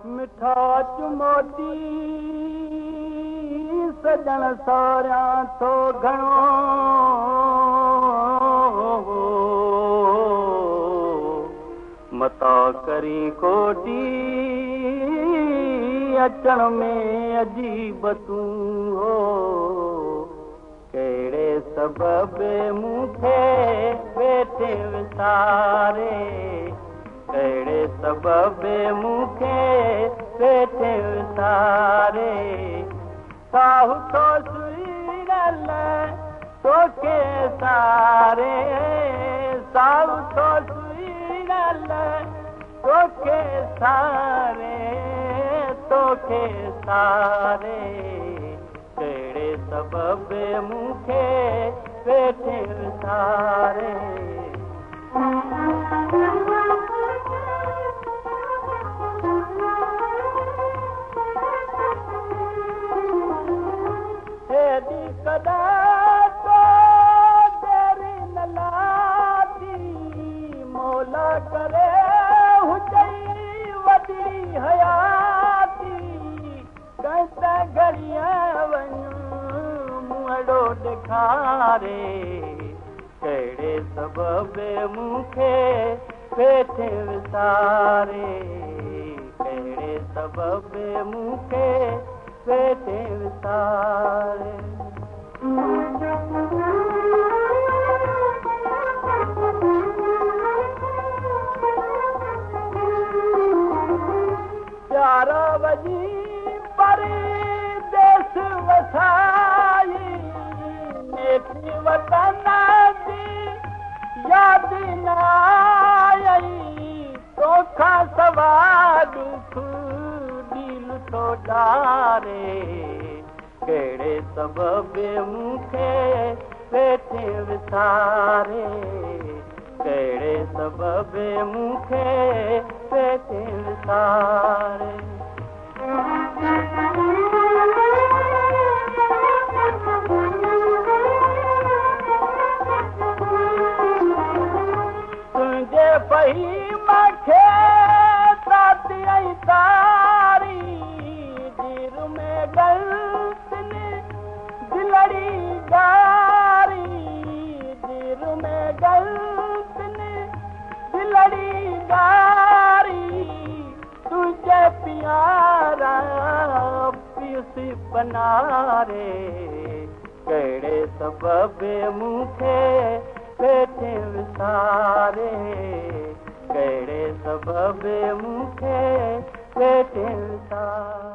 मिठा चुमोती सजण सारियां थो घणो मता करी कोटी अचण में अजीब तूं हो कहिड़े सबबे मूंखे वेठे विसारे कहिड़े सबबे मूंखे वेठे विसारे साहु तो सुईरल तोखे सारे साहु तो सुईरल तोखे सारे तोखे सारे कहिड़े सबबे मूंखे वेठे विसारे हेॾी कॾहिं तो तेरी न लाती मौला करे हुजई वॾी हयाती कंहिं घड़ियां वञू मुंहड़ो ॾेखारे कहिड़े सबबे मूंखे वेठे विसारे कहिड़े सबबे मूंखे वेठे विसारे प्यारा वजी परदेस वसाई नेठी वतन जी यादि न आई तोखां सवा दुख दिल थो ॾारे कहिड़े सबबे मूंखे वेठे विसारे कहिड़े सबबे मूंखे वेठे विसारे तुंहिंजे फ़हीम खे ताती ऐं तारी दिल में गलतनी दिलड़ी गारी दिल में गलतनी दिलड़ी गारी तुझे प्यारा पीसी बनारे कहिड़े सबबे मूंखे वेठे विसारे कहिड़े सबबे मूंखे वेठे विसारे